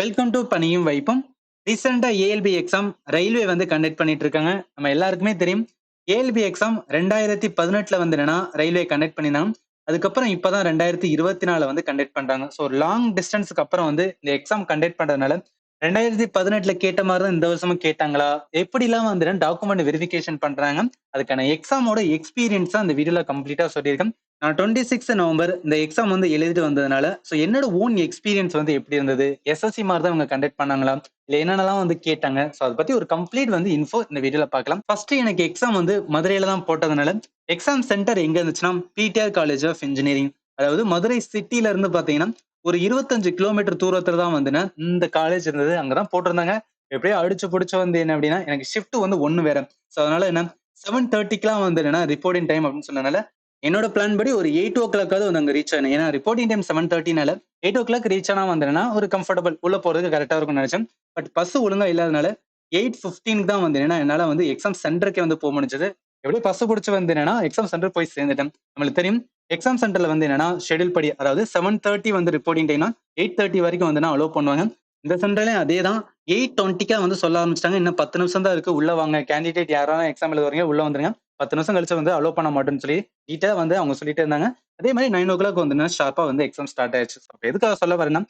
Welcome to பணியும் வைப்பும். ரீசெண்டா ALP exam railway வந்து கண்டக்ட் பண்ணிட்டு இருக்காங்க. நம்ம எல்லாருக்குமே தெரியும். ஏஎல்பி எக்ஸாம் 2018ல வந்து என்னன்னா ரயில்வே கண்டக்ட் பண்ணியிருந்தாங்க. அதுக்கப்புறம் இப்பதான் 2024 வந்து கண்டக்ட் பண்றாங்க. ஸோ லாங் டிஸ்டன்ஸ்க்கு அப்புறம் வந்து இந்த எக்ஸாம் கண்டக்ட் பண்றதுனால 2018ல கேட்ட மாதிரி தான் இந்த வருஷமும் கேட்டாங்களா? எப்படிலாம் வந்து டாக்குமெண்ட் வெரிஃபிகேஷன் பண்றாங்க? அதுக்கான எக்ஸாமோட எக்ஸ்பீரியன்ஸ் அந்த வீடியோல கம்ப்ளீட்டா சொல்லியிருக்கேன். நான் 26 நவம்பர் இந்த எக்ஸாம் வந்து எழுதிட்டு வந்ததுனால, ஸோ என்னோட ஓன் எக்ஸ்பீரியன்ஸ் வந்து எப்படி இருந்தது? எஸ்எஸ்சி மாரி தான் இவங்க கண்டக்ட் பண்ணாங்களா? இல்ல என்னென்னலாம் வந்து கேட்டாங்க? ஸோ அத பத்தி ஒரு கம்ப்ளீட் வந்து இன்ஃபோ இந்த வீடியோல பார்க்கலாம். ஃபர்ஸ்ட் எனக்கு எக்ஸாம் வந்து மதுரையில தான் போட்டதுனால, எக்ஸாம் சென்டர் எங்க இருந்துச்சுன்னா, பிடிஆர் காலேஜ் ஆஃப் இன்ஜினியரிங். அதாவது மதுரை சிட்டில இருந்து பார்த்தீங்கன்னா, ஒரு 25 கிலோமீட்டர் தூரத்துல தான் வந்துனா இந்த காலேஜ் இருந்தது. அங்க தான் போட்டிருந்தாங்க. எப்படியோ அடிச்சு புடிச்சு வந்து என்ன அப்படின்னா, எனக்கு ஷிஃப்ட் வந்து 1 வேற. ஸோ அதனால என்ன 7:30க்குலாம் வந்து என்னன்னா ரிப்போர்ட்டிங் டைம் அப்படின்னு சொன்னதுனால, என்னோட பிளான் படி ஒரு 8:00 வந்து அங்க ரீச் ஆகணும். ஏன்னா ரிப்போர்ட்டிங் டைம் 7:30னால 8:00 ரீச் ஆனா வந்தேன்னா ஒரு கம்ஃபர்டபுள் உள்ள போறதுக்கு கரெக்டா இருக்கும்னு நினைச்சேன். பட் பஸ் ஒழுங்கா இல்லாதனால 8:15க்கு தான் வந்து ஏன்னா என்னால வந்து எக்ஸாம் சென்டருக்கே வந்து போக முடிஞ்சது. எப்படியோ பஸ் புடிச்சு வந்து என்னன்னா எக்ஸாம் சென்டர் போய் சேர்ந்துட்டேன். நம்மளுக்கு தெரியும் எக்ஸாம் சென்டர்ல வந்து என்னன்னா ஷெட்யூல் படி அதாவது 7:30 வந்து ரிப்போர்ட்டிங் டைம்னா 8:30 வரைக்கும் வந்து அலோவ் பண்ணுவாங்க. இந்த சென்டர்லயும் அதே தான் 8:20க்கா வந்து சொல்ல ஆரம்பிச்சிட்டாங்க. இன்னும் 10 நிமிஷம் தான் இருக்கு. உள்ள வாங்க. கேண்டிடேட் யாராவது எக்ஸாம் எழுத வரீங்க உள்ள வந்துருங்க. 10 நிமிஷம் கழிச்சு வந்து அலோவ் பண்ண மாட்டோம்னு சொல்லி நீட்டா வந்து அவங்க சொல்லிட்டே இருந்தாங்க. அதே மாதிரி 9:00 வந்து ஷார்ப்பா வந்து எக்ஸாம் ஸ்டார்ட் ஆயிடுச்சு. அப்ப எதுக்காக சொல்ல வரேன்னா,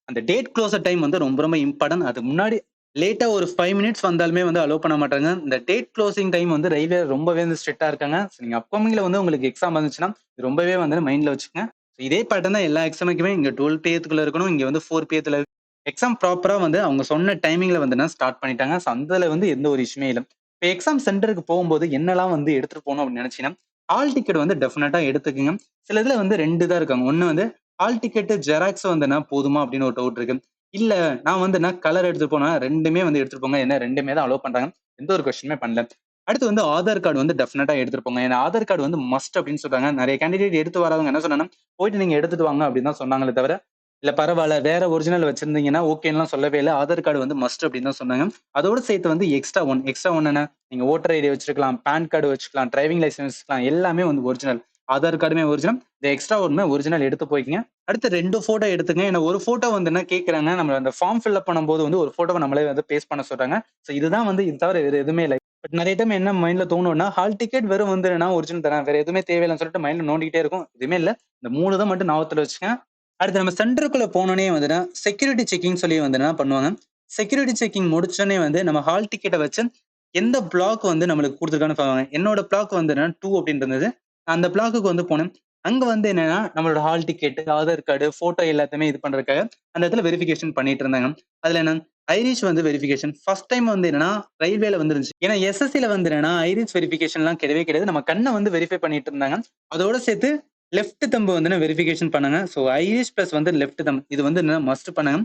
அந்த டேட் க்ளோசர் டைம் வந்து ரொம்ப ரொம்ப இம்பார்ட்டன்ட். அதுக்கு முன்னாடி லேட்டா ஒரு 5 மினிட்ஸ் வந்தாலுமே வந்து அலோவ் பண்ண மாட்டாங்க. இந்த டேட் க்ளோசிங் டைம் வந்து ரயில்வே ரொம்பவே வந்து ஸ்ட்ரிக்ட்டா இருக்காங்க. ஸோ நீங்க அப்கமிங்ல வந்து உங்களுக்கு எக்ஸாம் வந்துச்சுன்னா, இது ரொம்பவே வந்து மைண்ட்ல வச்சுக்கங்க. இதே பேட்டர்ன் தான் எல்லா எக்ஸாமுக்குமே இங்க 12 பிஎத்துக்குள்ள இருக்கணும். இங்க வந்து 4 பிஎத்துல எக்ஸாம் ப்ராப்பரா வந்து அவங்க சொன்ன டைமிங்ல வந்து ஸ்டார்ட் பண்ணிட்டாங்க. ஸோ அதுல வந்து எந்த ஒரு இஷ்யூமே இல்ல. இப்ப எக்ஸாம் சென்டருக்கு போகும்போது என்னலாம் வந்து எடுத்துட்டு போகணும் அப்படின்னு நினைச்சீங்கன்னா, ஹால் டிக்கெட் வந்து டெஃபினட்டா எடுத்துக்கங்க. சில இதுல வந்து 2 தான் இருக்காங்க. ஒண்ணு வந்து ஹால் டிக்கெட் ஜெராக்ஸ் வந்துனா போதுமா அப்படின்னு ஒரு டவுட் இருக்கு. இல்ல நான் வந்து கலர் எடுத்துட்டு போனா 2மே வந்து எடுத்துட்டு போங்க. ஏன்னா 2மே தான் அலோவ் பண்றாங்க. எந்த ஒரு கொஸ்டினுமே பண்ணல. அடுத்து வந்து ஆதார் கார்டு வந்து டெஃபினட்டா எடுத்துட்டு போங்க. ஏன்னா ஆதார் கார்டு வந்து மஸ்ட் அப்படின்னு சொல்றாங்க. நிறைய கேண்டிடேட் எடுத்து வராதவங்க என்ன சொன்னாங்கன்னா, போயிட்டு நீங்க எடுத்துட்டு வாங்க அப்படின்னு தான் சொன்னாங்களே தவிர, இல்ல பரவால்ல. வேற ஒரிஜினல் வச்சிருந்தீங்கன்னா ஓகேன்னுலாம் சொல்லவே இல்ல. ஆதார் கார்டு வந்து மஸ்ட் அப்படின்னு தான் சொன்னாங்க. அதோட சேர்த்து வந்து எக்ஸ்ட்ரா ஒன் என்ன? நீங்க வோட்டர் ஐடி வச்சிருக்கலாம், பான் கார்டு வச்சுக்கலாம், டிரைவிங் லைசென்ஸ் வச்சுக்கலாம். எல்லாமே வந்து ஒரிஜினல். ஆதார் கார்டுமே ஒரிஜினல். இந்த எக்ஸ்ட்ரா ஒண்ணுமே ஒரிஜினல் எடுத்து போய்க்கங்க. அடுத்து 2 ஃபோட்டோ எடுத்துங்க. ஏன்னா ஒரு ஃபோட்டோ வந்து என்ன கேட்கறாங்க, நம்ம அந்த ஃபார்ம் ஃபில் அப் பண்ணும்போது வந்து ஒரு ஃபோட்டோவ நம்மளே வந்து பேஸ்ட் பண்ண சொல்றாங்க. சோ இதுதான் வந்து இது தவிர வேற எதுவுமே இல்ல. பட் நெறைய டைம் என்ன மைண்ட்ல தோணும்னா, ஹால் டிக்கெட் வெறும் வந்து நான் ஒரிஜினல் தரேன். வேற எதுவுமே தேவையில்லன்னு சொல்லிட்டு மைண்ட்ல நோண்டிக்கிட்டே இருக்கும். எதுவுமே இல்ல. இந்த 3 தான் மட்டும் ஞாபகத்துல வச்சுக்கங்க. அடுத்து நம்ம சென்டருக்குள்ள போனோனே வந்துனா, செக்யூரிட்டி செக்கிங் சொல்லி வந்து என்ன பண்ணுவாங்க. செக்யூரிட்டி செக்கிங் முடிச்சோனே வந்து நம்ம ஹால் டிக்கெட்ட வச்சு எந்த பிளாக் வந்து நம்மளுக்கு குடுத்துருக்கான்னு பாப்பாங்க. என்னோட பிளாக் வந்து என்னன்னா 2 அப்படின்னு இருந்தது. அந்த பிளாக்குக்கு வந்து போனேன். அங்க வந்து என்னன்னா, நம்மளோட hall ticket, Aadhaar card, photo எல்லாத்தையுமே இது பண்றதுக்காக அந்த இடத்துல வெரிஃபிகேஷன் பண்ணிட்டு இருந்தாங்க. அதுல என்ன ஐரிஷ் வந்து வெரிஃபிகேஷன். ஃபர்ஸ்ட் டைம் வந்து என்னன்னா, ரயில்வேல வந்துருந்துச்சு. ஏன்னா எஸ்எஸ்சில வந்து என்னன்னா, ஐரிஷ் வெரிஃபிகேஷன்லாம் கிடையவே கிடையாது. நம்ம கண்ண வந்து வெரிஃபை பண்ணிட்டு இருந்தாங்க. அதோட சேர்த்து லெஃப்ட் தம்ப் வந்து வெரிஃபிகேஷன் பண்ணாங்க. ஸோ ஐரிஷ் பிளஸ் வந்து லெஃப்ட் தம்ப் இது வந்து என்ன மஸ்ட் பண்ணாங்க.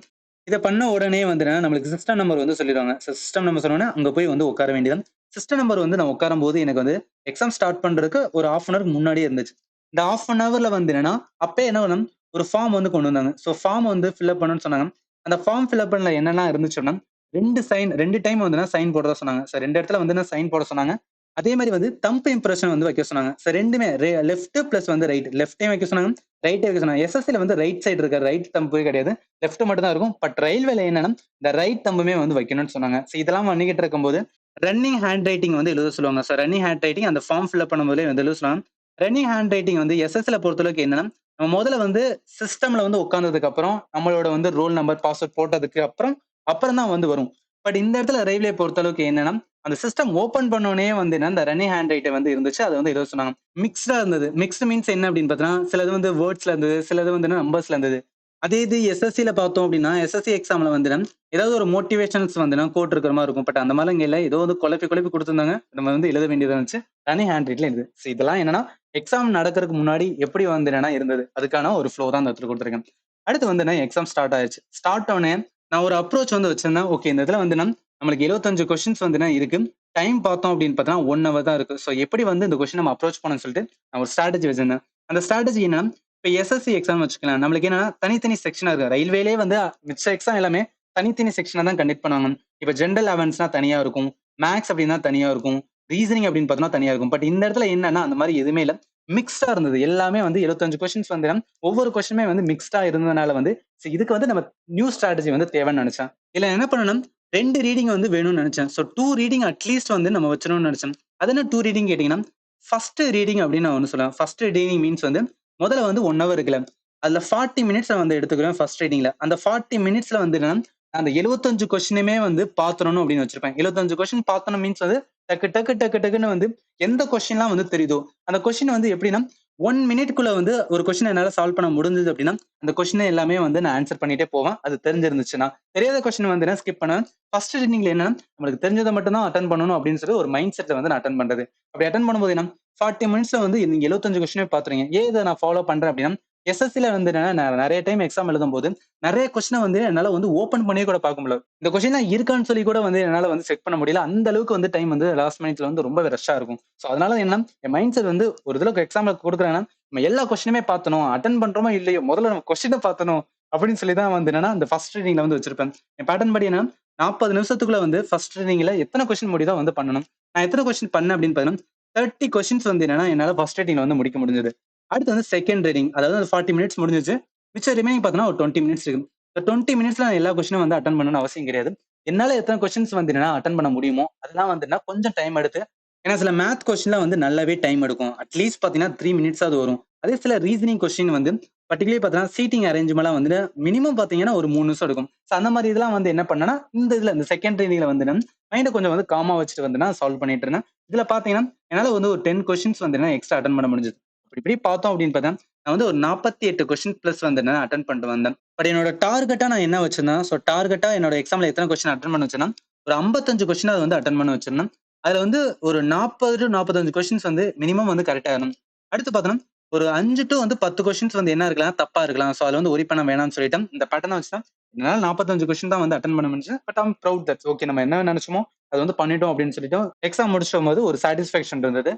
இத பண்ண உடனே வந்து என்னன்னா, நம்மளுக்கு சிஸ்டம் நம்பர் வந்து சொல்லிருவாங்க. சிஸ்டம் நம்பர் சொன்னோனே அங்க போய் வந்து உட்கார வேண்டியது. சிஸ்டம் நம்பர் வந்து நான் உட்காரும்போது எனக்கு வந்து எக்ஸாம் ஸ்டார்ட் பண்றதுக்கு ஒரு 1/2 அன் ஹவருக்கு முன்னாடியே இருந்துச்சு. இந்த 1/2 அன் ஹவர்ல வந்து என்னன்னா, அப்பயே என்ன பண்ணணும், ஒரு ஃபார்ம் வந்து கொண்டு வந்தாங்க. ஸோ ஃபார்ம் வந்து ஃபில் அப் பண்ணணும்னு சொன்னாங்க. அந்த ஃபார்ம் ஃபில் அப் பண்ணல என்னலாம் இருந்துச்சுன்னா, 2 டைம் வந்து சைன் போடுறதா சொன்னாங்க. ஸோ 2 இடத்துல வந்து சைன் போட சொன்னாங்க. அதே மாரி வந்து தம்ப் இம்ப்ரஷன் வந்து வைக்க சொன்னாங்க. ஸோ 2மே லெஃப்ட் பிளஸ் வந்து ரைட். லெஃப்ட்டையும் வைக்க சொன்னாங்க. ரைட்டையும் வைக்க சொன்னாங்க. எஸ்எஸ்சில வந்து ரைட் சைடு இருக்க ரைட் தம்பே கிடையாது. லெஃப்ட் மட்டும் தான் இருக்கும். பட் ரயில்வேல என்னன்னா, இந்த ரைட் தம்புமே வந்து வைக்கணும்னு சொன்னாங்க. ஸோ இதெல்லாம் பண்ணிக்கிட்டு இருக்கும்போது, ரன்னிங் ஹேண்ட் ரைட்டிங் வந்து எழுத சொல்லுவாங்க. ஸோ ரன்னிங் ஹேண்ட் ரைட்டிங் அந்த ஃபார்ம் ஃபில் அப் பண்ணும்போதே வந்து எழுத சொல்லுவாங்க. ரன்னிங் ஹேண்ட் ரைட்டிங் வந்து எஸ்எஸ்சில பொறுத்தளவுக்கு என்னன்னா, நம்ம முதல்ல வந்து சிஸ்டம்ல வந்து உட்கார்ந்ததுக்கு அப்புறம், நம்மளோட வந்து ரோல் நம்பர், பாஸ்வேர்ட் போட்டதுக்கு அப்புறம் தான் வந்து வரும். பட் இந்த இடத்துல ரயில்வே பொறுத்தளவுக்கு என்னன்னா, அந்த சிஸ்டம் ஓப்பன் பண்ணோனே வந்து என்ன, இந்த ரன்னிங் ஹேண்ட் ரைட்டிங் வந்து இருந்துச்சு. அத வந்து எழுத சொன்னாங்க. மிக்ஸ்டா இருந்தது. மிக்ஸ்ட் மீன்ஸ் என்ன அப்படின்னு பார்த்தீங்கன்னா, சிலது வந்து வேர்ட்ஸ்ல இருந்தது, சிலது வந்து நம்பர்ஸ்ல இருந்தது. அதே இது எஸ்எஸ்சில பார்த்தோம் அப்படின்னா, எஸ்எஸ்சி எக்ஸாம்ல வந்து ஏதாவது ஒரு மோட்டிவேஷன்ஸ் வந்து கோட் இருக்கிற மாரி இருக்கும். பட் அந்த மாரிலாம் இங்க இல்ல. ஏதோ வந்து குழப்பி குழப்பி குடுத்திருந்தாங்க. நம்ம வந்து எழுத வேண்டியதா இருந்துச்சு. தனி ஹேண்ட் ரைட்ல இருந்தது. சோ இதெல்லாம் என்னன்னா, எக்ஸாம் நடக்கிறதுக்கு முன்னாடி எப்படி வந்து என்னன்னா இருந்தது. அதுக்கான ஒரு ஃப்ளோ தான் இந்த இடத்துல குடுத்திருக்கேன். அடுத்து வந்து என்ன எக்ஸாம் ஸ்டார்ட் ஆயிருச்சு. ஸ்டார்ட் ஆனோனே நான் ஒரு அப்ரோச் வந்து வச்சிருந்தேன். ஓகே இந்த இதுல வந்து நம்மளுக்கு 75 கொஸ்டின்ஸ் வந்து இருக்கு. டைம் பார்த்தோம் அப்படின்னு பார்த்தா 1 ஹவர் தான் இருக்கு. சோ எப்படி வந்து இந்த கொஸ்டின் நம்ம அப்ரோச் பண்ணணும்னு சொல்லிட்டு நான் ஒரு ஸ்ட்ராட்டஜி வச்சிருந்தேன். அந்த ஸ்ட்ராட்டஜி என்னன்னா, இப்ப எஸ்எஸ்சி எக்ஸாம் வச்சுக்கலாம். நம்மளுக்கு என்னன்னா தனித்தனி செக்ஷனா இருக்கு. ரயில்வேலயே வந்து மிச்ச எக்ஸாம் எல்லாமே தனித்தனி செக்ஷனா தான் கண்டக்ட் பண்ணுவாங்க. இப்ப ஜெனரல் அவேர்னஸ்னா தனியா இருக்கும். மேத்ஸ் அப்படின்னா தனியா இருக்கும். ரீசனிங் அப்படின்னு பார்த்தோம்னா தனியா இருக்கும். பட் இந்த இடத்துல என்னன்னா அந்த மாதிரி எதுவுமே இல்ல. மிக்ஸ்டா இருந்தது. எல்லாமே வந்து 75 கொஸ்டின்ஸ் வந்து ஒவ்வொரு கொஸ்டினுமே வந்து மிக்ஸ்டா இருந்ததுனால வந்து இதுக்கு வந்து நம்ம நியூ ஸ்ட்ராட்டஜி வந்து தேவைன்னு நினைச்சேன். இல்ல என்ன பண்ணணும் 2 ரீடிங் வந்து வேணும்னு நினைச்சேன். ஸோ 2 ரீடிங் அட்லீஸ்ட் வந்து நம்ம வச்சிடணும்னு நினைச்சேன். அது என்ன 2 ரீடிங் கேட்டீங்கன்னா, ஃபர்ஸ்ட் ரீடிங் அப்படின்னு நான் ஒண்ணு சொல்லுவேன். ஃபர்ஸ்ட் ரீடிங் மீன்ஸ் வந்து முதல்ல வந்து 1 ஹவர் இருக்குல்ல. அதுல 40 மினிட்ஸ் வந்து எடுத்துக்கிறேன் ஃபர்ஸ்ட் ரீடிங்ல. அந்த 40 மினிட்ஸ்ல வந்து என்னன்னா, அந்த 75 கொஸ்டினுமே வந்து பாத்துறணும் அப்படின்னு வச்சிருப்பேன். 75 கொஸ்டின் பாத்தணும் மீன்ஸ் வந்து டக்கு டக்கு டக்கு டக்குன்னு வந்து எந்த கொஸ்டின்லாம் வந்து தெரியுதோ, அந்த கொஸ்டின் வந்து எப்படின்னா 1 மினிட்குள்ள வந்து ஒரு கொஸ்டின் என்னால சால்வ் பண்ண முடிஞ்சது அப்படின்னா, அந்த கொஸ்டின் எல்லாமே வந்து நான் ஆன்சர் பண்ணிட்டே போவேன். அது தெரிஞ்சிருந்துச்சுன்னா. தெரியாத கொஸ்டின் வந்து நான் ஸ்கிப் பண்ணுவேன். ஃபர்ஸ்ட் ரீடிங்ல என்னன்னா, நம்மளுக்கு தெரிஞ்சத மட்டும் தான் அட்டெண்ட் பண்ணணும் அப்படின்னு சொல்லி ஒரு மைண்ட் செட்ல வந்து நான் அட்டெண்ட் பண்றது. அப்படி அட்டெண்ட் பண்ணும்போது என்ன 40 மினிட்ஸ்ல வந்து நீங்க 75 கொஸ்டினே பாத்துறீங்க. ஏன் இத நான் ஃபாலோ பண்றேன் அப்படின்னா, எஸ்எஸ்சில வந்து என்னன்னா, நான் நெறைய டைம் எக்ஸாம் எழுதும்போது, நெறைய கொஸ்டின வந்து என்னால வந்து ஓப்பன் பண்ணியே கூட பார்க்க முடியல. இந்த கொஸ்டின்லாம் இருக்கான்னு சொல்லி கூட வந்து என்னால வந்து செக் பண்ண முடியல. அந்த அளவுக்கு வந்து டைம் வந்து லாஸ்ட் மினிட்ல வந்து ரொம்பவே ரஷ்ஷா இருக்கும். சோ அதனால என்ன என் மைண்ட் செட் வந்து ஒரு தடவ எக்ஸாம்ல குடுக்குறேன்னா, நம்ம எல்லா கொஸ்டினுமே பாத்தணும். அட்டெண்ட் பண்றோமோ இல்லையோ, முதல்ல நம்ம கொஸ்டின பாத்தணும். அப்படின்னு சொல்லி தான் வந்து என்னன்னா, அந்த ஃபர்ஸ்ட் ரீடிங்ல வந்து வச்சிருப்பேன். என் பேட்டர்ன் படி என்னன்னா, 40 நிமிஷத்துக்குள்ள வந்து ஃபர்ஸ்ட் ரீடிங்ல எத்தன கொஸ்டின் முடியுதோ வந்து பண்ணணும். நான் எத்தன கொஸ்டின் பண்ணேன் அப்படின்னு பார்த்தீங்கன்னா, 30 கொஸ்டின்ஸ் வந்து என்னன்னா, என்னால ஃபர்ஸ்ட் ரீடிங்ல வந்து முடிக்க முடிஞ்சது. அடுத்து வந்து செகண்ட் ரீடிங். அதாவது அந்த 40 மினிட்ஸ் முடிஞ்சிருச்சு. மிச்சம் ரிமைனிங் பார்த்தீங்கன்னா, ஒரு 20 மினிட்ஸ் இருக்கு. இந்த 20 மினிட்ஸ்ல நான் எல்லா கொஸ்டினும் வந்து அட்டெண்ட் பண்ணணும்னு அவசியம் கிடையாது. என்னால எத்தன கொஸ்டின்ஸ் வந்து என்னன்னா அட்டெண்ட் பண்ண முடியுமோ, அதெல்லாம் வந்து கொஞ்சம் டைம் எடுத்து ஏன்னா சில மேத் கொஸ்டின்லாம் வந்து நல்லாவே டைம் எடுக்கும். அட்லீஸ்ட் பார்த்தீங்கன்னா 3 மினிட்ஸாவது வரும். அதே சில ரீசனிங் கொஸ்டின் வந்து பர்ட்டிகுலர்லி பார்த்தீங்கன்னா, சீட்டிங் அரேஞ்ச்மென்ட்லாம் வந்து மினிமம் பார்த்தீங்கன்னா, ஒரு 3 நிமிஷம் எடுக்கும். சோ அந்த மாரி இதெல்லாம் வந்து என்ன பண்ணேன்னா, இந்த செகண்ட் ரீடிங்ல வந்து மைண்ட கொஞ்சம் வந்து காமா வச்சுட்டு வந்து நான் சால்வ் பண்ணிட்டு இருந்தேன். இதுல பார்த்தீங்கன்னா, என்னால வந்து ஒரு 10 கொஸ்டின்ஸ் வந்து எக்ஸ்ட்ரா அட்டெண்ட் பண்ண முடிஞ்சது. இப்படி பார்த்தோம் அப்படின்னு பார்த்தா, நான் வந்து ஒரு 48 கொஸ்டின் பிளஸ் வந்து அட்டெண்ட் பண்ணிட்டு வந்தேன். பட் என்னோட டார்கெட்டா நான் என்ன வச்சிருந்தேன், சோ டார்கெட்டா என்னோட எக்ஸாம்ல எத்தன கொஸ்டின் அட்டெண்ட் பண்ண வச்சேன்னா, ஒரு 55 கொஸ்டினாவது வந்து அட்டெண்ட் பண்ண வச்சிருந்தேன். அதுல வந்து ஒரு 40 டூ 45 கொஸ்டின்ஸ் வந்து மினிமம் வந்து கரெக்ட்டா இருக்கணும். அடுத்து பார்த்தோம்னா, ஒரு 5 டூ வந்து 10 கொஸ்டின்ஸ் வந்து என்ன இருக்கலாம், தப்பா இருக்கலாம். சோ அதுல வந்து வொரி பண்ண வேணாம்னு சொல்லிட்டேன். இந்த பேட்டர்ன வச்சு தான் என்னால 45 கொஸ்டின் தான் வந்து அட்டெண்ட் பண்ண முடிஞ்சுது. But I am proud that's okay நம்ம என்ன நெனச்சோமோ, அது வந்து பண்ணிட்டோம் அப்படின்னு சொல்லிட்டு எக்ஸாம் முடிச்சிட்டு வரும்போது ஒரு சாட்டிஸ்ஃபேக்ஷன் இருந்தது.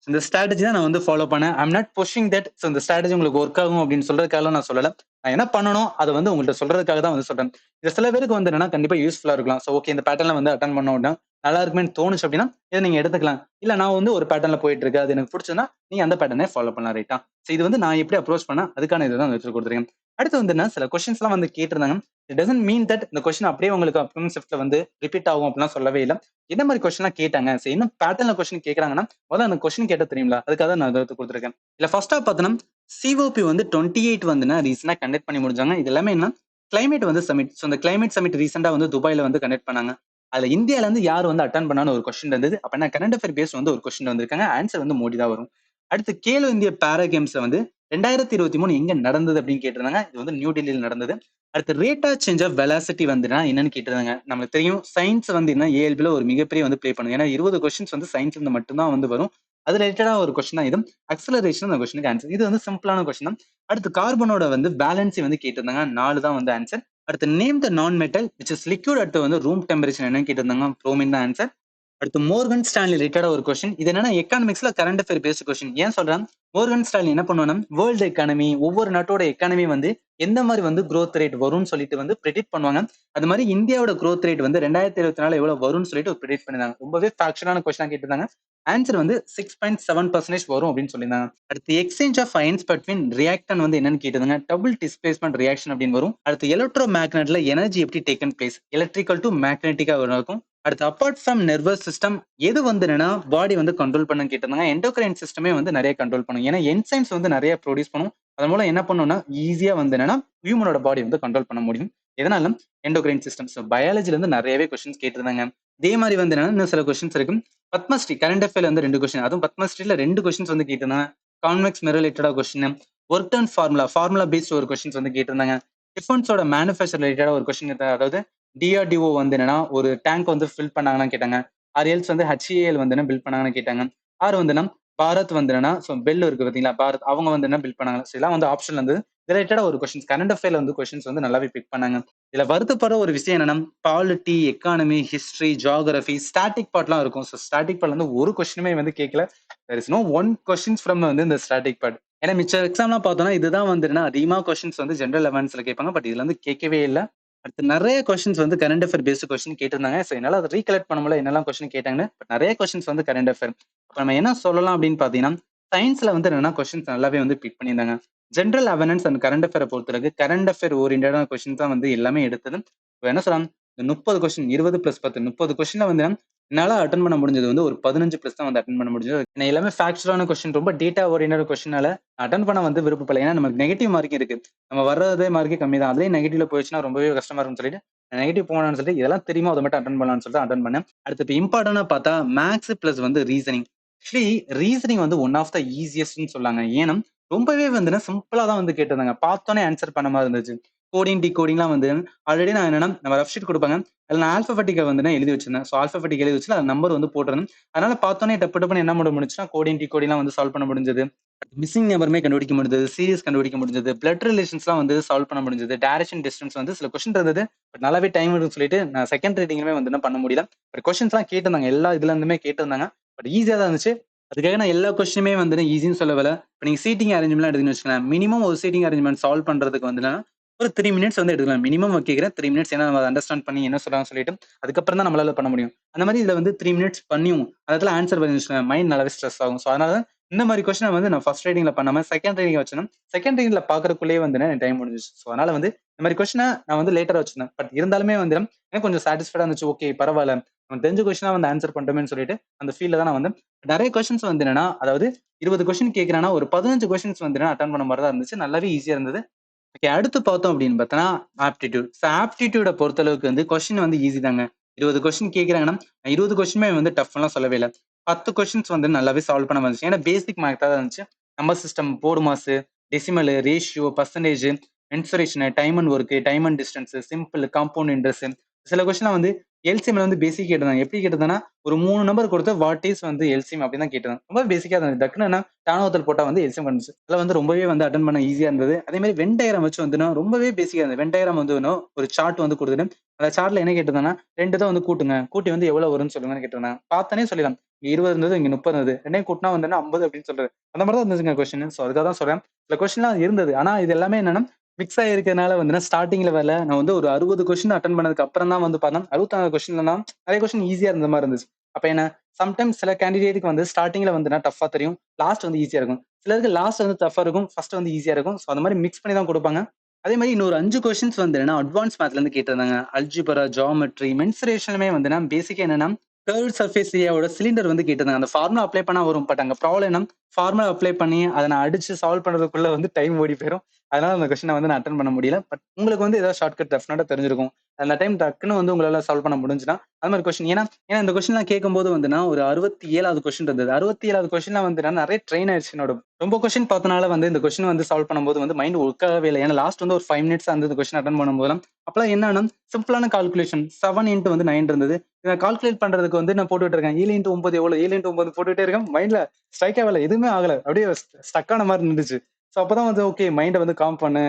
இந்த ஸ்ட்ராட்டஜி தான் நான் வந்து ஃபாலோ பண்ணேன். I am not pushing that. So இந்த ஸ்ட்ராட்டஜி உங்களுக்கு ஒர்க் ஆகும் அப்படின்னு சொல்றதுக்காக நான் சொல்லல. நான் என்ன பண்ணணும், அத வந்து உங்கள்ட்ட சொல்றதுக்காக தான் வந்து சொல்றேன். இது சில பேருக்கு வந்து என்னன்னா கண்டிப்பா யூஸ்ஃபுல்லா இருக்கலாம். சோ ஓகே இந்த பேட்டர்ன்ல வந்து அட்டெண்ட் பண்ணோம் அப்படின்னா, நல்லா இருக்குமேன்னு தோணுச்சு அப்படின்னா, இத நீங்க எடுத்துக்கலாம். இல்ல நான் வந்து ஒரு பேட்டர்ன்ல போயிட்டு இருக்கு. அது எனக்கு புடிச்சதுன்னா, நீங்க அந்த பேட்டர்னே ஃபாலோ பண்ணலாம் ரைட்டா? சோ இது வந்து நான் எப்படி அப்ரோச் பண்ணேன், அதுக்கான இதுதான் வச்சு குடுத்துருக்கேன். அடுத்து வந்து என்ன சில கொஸ்டின்ஸ்லாம் வந்து கேட்டிருந்தாங்க. இட் டசன்ட் மீன் தட் இந்த கொஸ்டின் அப்படியே உங்களுக்கு அப்கமிங் ஷிஃப்ட்ல வந்து ரிப்பீட் ஆகும் அப்படிலாம் சொல்லவே இல்ல. என்ன மாரி கொஸ்டின்லாம் கேட்டாங்க, சோ என்ன பேட்டர்ன்ல கொஸ்டின் கேட்கறாங்கன்னா, முதல்ல அந்த கொஸ்டின் கேட்டா தெரியுங்களா? அதுக்காக தான் நான் இத எடுத்து குடுத்துருக்கேன். இதுல ஃபர்ஸ்ட்டா பார்த்தோம்னா, சிஓபி வந்து 28 வந்து ரீசென்ட்டா கண்டக்ட் பண்ணி முடிஞ்சாங்க. இது எல்லாமே என்ன கிளைமேட் வந்து சமிட். சோ இந்த கிளைமேட் சமிட் ரீசென்ட்டா வந்து துபாய்ல வந்து கண்டக்ட் பண்ணாங்க. அதுல இந்தியால இருந்து யார் வந்து அட்டெண்ட் பண்ணான்னு ஒரு கொஸ்டின் இருந்தது. அப்ப கரண்ட் அஃபேர் பேஸ் வந்து ஒரு கொஸ்டின் வந்திருக்காங்க. ஆன்சர் வந்து மோடி தான் வரும். அடுத்து கேலோ இந்தியா பாரா கேம்ஸ்ல வந்து 2023 எங்க நடந்தது அப்படின்னு கேட்டிருந்தாங்க. இது வந்து நியூ டெல்லியில நடந்தது. அடுத்து rate of change of velocity வந்துனா என்னன்னு கேட்டிருந்தாங்க. நமக்கு தெரியும் சயின்ஸ் வந்து என்ன ஏஎல்பில ஒரு மிகப்பெரிய வந்து ப்ளே பண்ணும். ஏன்னா 20 கொஸ்டின்ஸ் வந்து சயின்ஸ்ல இருந்து மட்டும் தான் வந்து வரும். அது ரிலேட்டடா ஒரு கொஸ்டின் தான் இது. அக்ஸலரேஷன் அந்த கொஸ்டினுக்கு ஆன்சர். இது வந்து சிம்பிளான கொஸ்டின் தான். அடுத்து கார்பனோட வந்து பேலன்ஸி வந்து கேட்டிருந்தாங்க. 4 தான் வந்து ஆன்சர். அடுத்து நேம் த நான் metal which is liquid at வந்து ரூம் டெம்பரேச்சர் என்னன்னு கேட்டிருந்தாங்க. புரோமின் தான் ஆன்சர். அடுத்து மோர்கன் ஸ்டான்லி ரிலேட்டடா ஒரு கொஸ்டின். இது என்னன்னா எக்கானமிக்ஸ்ல கரண்ட் அஃபேர் பேஸ்ட் கொஸ்டின். ஏன் சொல்றேன்? மோர்கன் ஸ்டான்லி என்ன பண்ணுவானா, வேர்ல்டு எக்கானமி ஒவ்வொரு நாட்டோட எக்கானமி வந்து எந்த மாதிரி வந்து குரோத் ரேட் வரும்னு சொல்லிட்டு வந்து பிரெடிக்ட் பண்ணுவாங்க. அது மாதிரி இந்தியாவோட குரோத் ரேட் வந்து 2024 எவ்வளவு வரும்னு சொல்லிட்டு ஒரு பிரெடிக்ட் பண்ணிருந்தாங்க. ரொம்பவே ஃபேக்சுவலான கொஸ்டினா கேட்டிருந்தாங்க. ஆன்சர் வந்து 6.7% வரும் அப்படின்னு சொல்லியிருந்தாங்க. அடுத்து எக்ஸ்சேஞ்ச் ஆஃப் அயன்ஸ் பிட்வீன் ரியாக்டன் வந்து என்னன்னு கேட்டிருந்தாங்க. டபுள் டிஸ்பிளேஸ்மெண்ட் ரியாக்ஷன் அப்படின்னு வரும். அடுத்து எலக்ட்ரோ மேக்னெட்ல எனர்ஜி எப்படி டேக்கன் பிளேஸ் எலக்ட்ரிக்கல் டு மேக்னெட்டிக்கா இருக்கும். அடுத்து அப்பார்ட் ஃப்ரம் நர்வஸ் சிஸ்டம் எது வந்து என்னன்னா பாடி வந்து கண்ட்ரோல் பண்ணு கேட்டிருந்தாங்க. எண்டோகிரைன் சிஸ்டமே வந்து நிறைய கண்ட்ரோல் பண்ணும். ஏன்னா என்சைம்ஸ் வந்து நிறைய ப்ரொடியூஸ் பண்ணும். அதன் மூலம் என்ன பண்ணும்னா ஈஸியா வந்து என்னன்னா ஹியூமனோட பாடி வந்து கண்ட்ரோல் பண்ண முடியும். எதனால எண்டோகிரைன் சிஸ்டம். ஸோ பயாலஜில இருந்து நிறையவே கொஸ்டின்ஸ் கேட்டிருந்தாங்க. இதே மாதிரி வந்து என்னன்னா இன்னும் சில கொஸ்டின்ஸ் இருக்கும். பத்மஸ்ரீ கரண்ட் அஃபேர்ல வந்து 2 கொஸ்டின். அதுவும் பத்மஸ்ரீல 2 கொஸ்டின்ஸ் வந்து கேட்டிருந்தாங்க. கான்வெக்ஸ் மிரர் ரிலேட்டடா question. Work done formula paste ஒரு கொஸ்டின்ஸ் வந்து கேட்டிருந்தாங்க. டிஃபென்ஸோட மேனுஃபேக்சர் ரிலேட்டடா ஒரு கொஸ்டின் அதாவது டிஆர்டிஓ வந்து என்னன்னா ஒரு டேங்க் வந்து ஃபில் பண்ணாங்கன்னு கேட்டாங்க. ஆர் எல்ஸ் வந்து ஹெச்ஏஎல் வந்து என்ன பில்ட் பண்ணாங்கன்னு கேட்டாங்க. ஆர் வந்து பாரத் வந்து என்னன்னா பெல் இருக்கு பாத்தீங்களா பாரத் அவங்க வந்து என்ன பில்ட் பண்ணாங்க. இதெல்லாம் வந்து ஆப்ஷன்ல இருந்து ரிலேட்டடா ஒரு கொஸ்டின்ஸ் கரண்ட் அஃபேர்ல வந்து கொஸ்டின்ஸ் வந்து நல்லாவே பிக் பண்ணாங்க. இதுல வருத்தப்படுற ஒரு விஷயம் என்னன்னா polity, economy, history, geography, static பார்ட்லாம் இருக்கும். ஸோ ஸ்டாட்டிக் பார்ட்ல வந்து ஒரு கொஸ்டினுமே வந்து கேட்கல. There is no one questions from வந்து இந்த ஸ்டாட்டிக் பார்ட். ஏன்னா மிச்ச எக்ஸாம்லாம் பார்த்தோம்னா இதுதான் வந்து அதிகமா கொஸ்டின்ஸ் வந்து ஜெனரல் அவேர்னஸ்ல கேட்பாங்க. பட் இதுல வந்து கேட்கவே இல்ல. அடுத்து நிறைய கொஸ்டின்ஸ் வந்து கரண்ட் அஃபேர் பேஸ்ட் கொஸ்டின் கேட்டிருந்தாங்க. ஸோ என்னால அதை ரீகலெக்ட் பண்ண முடியல என்னெல்லாம் கொஸ்டின் கேட்டாங்கன்னு. பட் நிறைய கொஸ்டின்ஸ் வந்து கரண்ட் அஃபேர். அப்ப நம்ம என்ன சொல்லலாம் அப்படின்னு பாத்தீங்கன்னா சயின்ஸ்ல வந்து என்னன்னா கொஸ்டின்ஸ் நல்லாவே வந்து பிக் பண்ணியிருந்தாங்க. ஜெனரல் அவேர்னஸ் அண்ட் கரண்ட் அஃபேர பொறுத்தளவுக்கு கரண்ட் அஃபேர் ஓரியன்டடான கொஸ்டின் தான் வந்து எல்லாமே எடுத்தது. இப்ப என்ன சொல்றாங்க, இந்த 30 கொஸ்டின் 20+10 30 கொஸ்டின்ல வந்து என்னால அட்டெண்ட் பண்ண முடிஞ்சது வந்து ஒரு 15+ தான் வந்து அட்டெண்ட் பண்ண முடிஞ்சது. ஏன்னா எல்லாமே ஃபேக்சுவலான கொஸ்டின், ரொம்ப டேட்டா ஓரியன்டட் கொஸ்டினால அட்டெண்ட் பண்ண வந்து விருப்பப்படல. ஏன்னா நமக்கு நெகட்டிவ் மார்க்கிங் இருக்கு. நம்ம வர்றதே மார்க்கே கம்மி தான். அதுலயும் நெகட்டிவ்ல போயிடுச்சுன்னா ரொம்பவே கஷ்டமா இருக்கும்னு சொல்லிட்டு நெகட்டிவ் போகணும்னு சொல்லிட்டு இதெல்லாம் தெரியுமோ அதை மட்டும் அட்டெண்ட் பண்ணலாம்னு சொல்லிட்டு அட்டெண்ட் பண்ணேன். அடுத்து இப்ப இம்பார்ட்டன்டா பார்த்தா மேத்ஸ் பிளஸ் வந்து ரீசனிங். ஆக்சுவலி ரீசனிங் வந்து ஒன் ஆஃப் த ஈஸியஸ்ட்னு சொல்லாங்க. ஏன்னா ரொம்பவே வந்து சிம்பிளா தான் வந்து கேட்டிருந்தாங்க. பார்த்தோன்னே ஆன்சர் பண்ண மாதிரி இருந்துச்சு. கோடிங், டிகோடிங்லாம் வந்து ஆல்ரெடி நான் என்னன்னா நம்ம ரஃப் ஷீட் குடுப்பாங்க. அதுல நான் ஆல்ஃபபெட்டிக்க வந்து நான் எழுதி வச்சிருந்தேன். ஸோ ஆல்ஃபபெட்டிக் எழுதி வச்சு அது நம்பர் வந்து போட்டிருந்தேன். அதனால பார்த்தோன்னே டப்பு டப்புன்னு என்ன பண்ண முடிஞ்சுச்சுன்னா, கோடிங், டிகோடிங்லாம் வந்து சால்வ் பண்ண முடிஞ்சது. மிஸ்ஸிங் நம்பருமே கண்டுபிடிக்க முடிஞ்சது. சீரிஸ் கண்டுபிடிக்க முடிஞ்சது. பிளட் ரிலேஷன்ஸ்லாம் வந்து சால்வ் பண்ண முடிஞ்சது. டைரக்ஷன், டிஸ்டன்ஸ் வந்து சில கொஸ்டின் இருந்தது. பட் நல்லாவே டைம் எடுக்கும்னு சொல்லிட்டு நான் செகண்ட் ரீடிங்குமே வந்து என்ன பண்ண முடியல. பட் கொஸ்டின்ஸ்லாம் கேட்டிருந்தாங்க. எல்லா இதுல இருந்துமே கேட்டிருந்தாங்க. பட் ஈஸியா தான் இருந்துச்சு. அதுக்காக நான் எல்லா கொஸ்டினுமே வந்து ஈஸின்னு சொல்ல வரல. இப்ப நீங்க சீட்டிங் அரேஞ்ச்மென்ட்லாம் எடுத்தீங்கன்னு வச்சுக்கோங்களேன். மினிமம் ஒரு சீட்டிங் அரேஞ்ச்மென்ட் சால்வ் பண்றதுக்கு வந்து ஒரு 3 மினிட்ஸ் வந்து எடுக்கலாம். மினிமம் கேட்கிறேன் 3 மினிட்ஸ். ஏன்னா நம்ம அண்டர்ஸ்டாண்ட் பண்ணி என்ன சொல்றாங்கன்னு சொல்லிட்டு அதுக்கப்புறம் தான் நம்மளால பண்ண முடியும். அந்த மாதிரி இதுல வந்து 3 மினிட்ஸ் பண்ணியும் அதுல ஆன்சர் பண்ணி வச்சுக்கோங்க. மைண்ட் நல்லாவே ஸ்ட்ரெஸ் ஆகும். ஸோ அதனால இந்த மாதிரி கொஸ்டின் வந்து நான் ஃபர்ஸ்ட் ரீடிங்ல பண்ணாம செகண்ட் ரீடிங் வச்சேன். செகண்ட் ரீடிங்ல பாக்குறதுக்குள்ளேயே வந்து எனக்கு டைம் முடிஞ்சிச்சு. ஸோ அதனால வந்து இந்த மாதிரி கொஸ்டினை நான் வந்து லேட்டரா வச்சிருந்தேன். பட் இருந்தாலுமே வந்து எனக்கு கொஞ்சம் சாட்டிஸ்ஃபைடா இருந்துச்சு. ஓகே பரவாயில்ல, நம்ம தெரிஞ்ச கொஸ்டினா வந்து ஆன்சர் பண்ணிட்டோமேன்னு சொல்லிட்டு அந்த ஃபீல்ல தான் நான் வந்து நிறைய கொஸ்டின்ஸ் வந்து என்னன்னா, அதாவது 20 கொஸ்டின் கேட்கிறேன்னா ஒரு 15 கொஸ்டின்ஸ் வந்து அட்டன் பண்ண மாதிரி தான் இருந்துச்சு. நல்லாவே ஈஸியா இருந்தது. ஓகே, அடுத்து பார்த்தோம் அப்படின்னு பார்த்தோம்னா ஆப்டிடியூட். ஸோ ஆப்டிடியூட பொறுத்தளவுக்கு வந்து கொஸ்டின் வந்து ஈஸி தாங்க. 20 கொஸ்டின் கேட்குறாங்கன்னா 20 கொஸ்டினுமே வந்து டஃப்லாம் சொல்லவே இல்ல. 10 கொஸ்டின்ஸ் வந்து நல்லாவே சால்வ் பண்ண வந்துச்சு. ஏன்னா பேசிக் மேத் தான் இருந்துச்சு. Number system, board mass, decimal, ratio, percentage, mensuration, time and work, time and distance, simple, compound interest. சில கொஸ்டின்லாம் வந்து எல்சிஎம்ல வந்து பேசிக் கேட்டிருந்தாங்க. எப்படி கேட்டிருந்தாங்கன்னா ஒரு 3 நம்பர் கொடுத்து வாட் இஸ் வந்து எல்சிஎம் அப்படின்னு தான் கேட்டிருந்தாங்க. ரொம்ப பேசிக்கா இருந்தது. டக்குன்னு என்ன டானோத்தல் போட்டா வந்து எல்சிஎம் வந்துச்சு. அதெல்லாம் வந்து ரொம்பவே வந்து அட்டெண்ட் பண்ண ஈஸியா இருந்தது. அதே மாதிரி வென் டயகிராம் வச்சு வந்து ரொம்பவே பேசிக்கா இருந்தது. வென் டயகிராம் வந்து ஒரு சார்ட் வந்து கொடுத்துட்டு அந்த சார்ட்ல என்ன கேட்டிருந்தாங்கன்னா 2 தான் வந்து கூட்டுங்க. கூட்டி வந்து எவ்வளவு வரும்னு சொல்லுங்கன்னு கேட்டிருந்தாங்க. பார்த்தோனே சொல்லிடலாம். இங்க 20 இருந்தது, இங்க 30 இருந்தது. 2யும் கூட்டினா வந்து 50 அப்படின்னு சொல்றது. அந்த மாதிரி தான் இருந்துச்சுங்க கொஸ்டின். ஸோ அதுக்காக தான் சொல்றேன். சில கொஸ்டின்லாம் இருந்தது. ஆனா இது எல்லாமே என்னன்னா மிக்ஸ் ஆயிருக்கிறதுனால வந்து ஸ்டார்டிங்ல வரல. நான் வந்து ஒரு 60 கொஸ்டின் அட்டெண்ட் பண்ணதுக்கு அப்புறம் தான் வந்து பார்த்தா 64 கொஸ்டின்லாம் நிறைய கொஸ்டின் ஈஸியா இருந்த மாதிரி இருந்துச்சு. அப்ப என்ன சம்டைம்ஸ் சில கேண்டிடேட்டுக்கு வந்து ஸ்டார்டிங்ல வந்து டஃப்பா தெரியும். லாஸ்ட் வந்து ஈஸியா இருக்கும். சிலருக்கு லாஸ்ட் வந்து டஃப்பா இருக்கும். ஃபர்ஸ்ட் வந்து ஈஸியா இருக்கும். ஸோ அந்த மாதிரி மிக்ஸ் பண்ணி தான் கொடுப்பாங்க. அதே மாதிரி இன்னொரு 5 கொஸ்டின்ஸ் வந்து என்னன்னா அட்வான்ஸ் மேத்ல இருந்து கேட்டிருந்தாங்க. அல்ஜிப்ரா, ஜியோமெட்ரி, மென்சுரேஷனுமே வந்து பேசிக்கா என்னன்னா கர்வ் சர்ஃபேஸ் ஏரியாவோட சிலிண்டர் வந்து கேட்டிருந்தாங்க. அந்த ஃபார்முலா அப்ளை பண்ணா வரும். பட் அங்க ப்ராப்ளம் என்ன ஃபார்முலா அப்ளை பண்ணி அத நான் அடிச்சு சால்வ் பண்றதுக்குள்ள வந்து டைம் ஓடி போயிரும். அதனால அந்த கொஸ்டின வந்து நான் அட்டெண்ட் பண்ண முடியல. பட் உங்களுக்கு வந்து ஏதாவது ஷார்ட்கட் டெஃபினட்டா தெரிஞ்சிருக்கும். அந்த டைம் டக்குன்னு வந்து உங்களால சால்வ் பண்ண முடிஞ்சுனா, அது மாதிரி கொஸ்டின் ஏன்னா ஏன்னா இந்த கொஸ்டின்லாம் கேட்கும்போது வந்துனா ஒரு 67வது கொஸ்டின் இருந்தது. 67வது கொஸ்டின்ல வந்து நான் நிறைய ட்ரெயின் ஆயிடுச்சு என்னோட. ரொம்ப கொஸ்டின் பார்த்தனால வந்து இந்த கொஸ்டின் வந்து சால்வ் பண்ணும்போது வந்து மைண்ட் ஒர்க் ஆகவே இல்ல. ஏன்னா லாஸ்ட் வந்து ஒரு 5 மினிட்ஸ் அந்த கொஸ்டின் அட்டெண்ட் பண்ணும்போதெல்லாம் அப்பலாம் என்னன்னா சிம்பிளான கால்குலேஷன் 7 இன்டு வந்து 9 இருந்தது. இத கால்குலேட் பண்றதுக்கு வந்து நான் போட்டுட்டு இருக்கேன். 7 இன்டு 9 எவ்வளவு? 7 இன்டு 9 போட்டுட்டே இருக்கேன். மைண்ட்ல ஸ்ட்ரைக் ஆகல. எதுவுமே ஆகல. அப்படியே ஸ்டக் ஆன மாதிரி இருந்துச்சு. சோ அப்பதான் வந்து ஓகே மைண்ட வந்து காம் பண்ணு.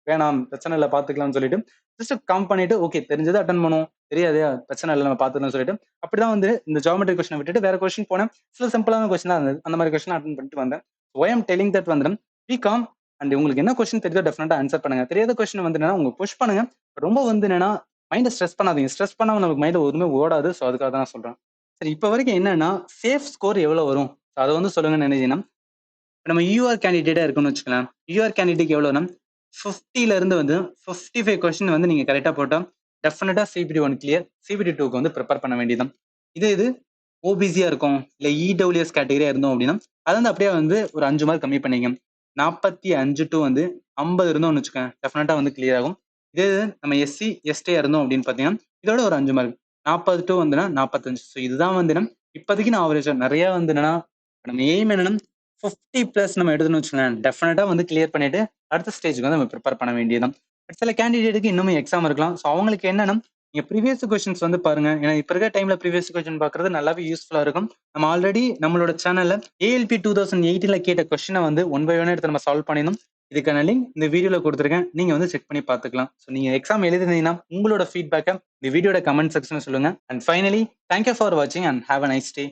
வேணாம் பிரச்சனை இல்ல பாத்துக்கலாம்னு சொல்லிட்டு ஜஸ்ட் காம் பண்ணிட்டு ஓகே தெரிஞ்சதை அட்டெண்ட் பண்ணுவோம். தெரியாது பிரச்சனை இல்ல நம்ம பாத்துக்கலாம்னு சொல்லிட்டு அப்படிதான் வந்து இந்த ஜியோமெட்ரி கொஸ்டினை விட்டுட்டு வேற கொஸ்டின் போனேன். சில சிம்பிளான கொஸ்டின் தான் இருந்தது. அந்த மாதிரி கொஸ்டின் அட்டெண்ட் பண்ணிட்டு வந்தேன். Why I am telling that வந்து பி காம் அண்ட் உங்களுக்கு என்ன கொஸ்டின் தெரியுதோ டெஃபினட்டா ஆன்சர் பண்ணுங்க. தெரியாத கொஸ்டின் வந்து என்னன்னா உங்க புஷ் பண்ணுங்க. ரொம்ப வந்து என்னன்னா மைண்ட ஸ்ட்ரெஸ் பண்ணாதீங்க. ஸ்ட்ரெஸ் பண்ணாம நமக்கு மைண்ட் ஒருமே ஓடாது. சோ அதுக்காக தான் நான் சொல்றேன். சரி இப்ப வரைக்கும் என்னன்னா சேஃப் ஸ்கோர் எவ்வளவு வரும் அதை வந்து சொல்லுங்கன்னு நினைச்சீங்கன்னா நம்ம யூஆர் கேண்டிடேட்டா இருக்குன்னு வச்சுக்கலாம். யூஆர் கேண்டிடேட் எவ்வளவுனா 50ல இருந்து வந்து 55 கொஸ்டின் வந்து நீங்க கரெக்டா போட்டா டெஃபினட்டா சிபிடி 1 கிளியர். சிபிடி 2க்கு வந்து ப்ரிப்பேர் பண்ண வேண்டியதுதான். இது ஓபிசியா இருக்கும் இல்ல இடபிள்யூஎஸ் கேட்டகரியா இருந்தோம் அப்படின்னா அது வந்து அப்படியே வந்து ஒரு 5 மார்க் கம்மி பண்ணிங்க. 45 டு வந்து 50 இருந்தோம்னு வச்சுக்கோங்க டெஃபினட்டா வந்து கிளியர் ஆகும். இதே நம்ம எஸ்சி எஸ்டியா இருந்தோம் அப்படின்னு பாத்தீங்கன்னா இதோட ஒரு 5 மார்க் 40 டு வந்துன்னா 45. ஸோ இதுதான் வந்து இப்போதைக்கு நான் ஆவரேஜா நிறைய வந்து என்னன்னா நம்ம எய்ம் என்னன்னா 50 பிளஸ் நம்ம எடுத்துன்னு வச்சுக்கோங்களேன் டெஃபினட்டா வந்து கிளியர் பண்ணிட்டு அடுத்த ஸ்டேஜ்க்கு வந்து நம்ம ப்ரிப்பேர் பண்ண வேண்டியதுதான். சில கேண்டிடேட்டுக்கு இன்னும் எக்ஸாம் இருக்கலாம். ஸோ அவங்களுக்கு என்னன்னா நீங்க ப்ரீவியஸ் கொஸ்டின்ஸ் வந்து பாருங்க. ஏன்னா இப்ப இருக்க டைம்ல ப்ரீவியஸ் கொஸ்டின் பாக்குறது நல்லாவே யூஸ்ஃபுல்லா இருக்கும். நம்ம ஆல்ரெடி நம்மளோட சேனல்ல ஏஎல்பி 2018ல கேட்ட கொஸ்டினை வந்து ஒன் பை ஒன் எடுத்து நம்ம சால்வ் பண்ணிடணும். இதுக்கான லிங்க் இந்த வீடியோல கொடுத்துருக்கேன். நீங்க வந்து செக் பண்ணி பார்த்துக்கலாம். ஸோ நீங்க எக்ஸாம் எழுதினீங்கன்னா உங்களோட ஃபீட்பேக்கை இந்த வீடியோட கமெண்ட் செக்ஷன்ல சொல்லுங்க. அண்ட் ஃபைனலி தேங்க்யூ ஃபார் வாட்சிங் and have a nice day.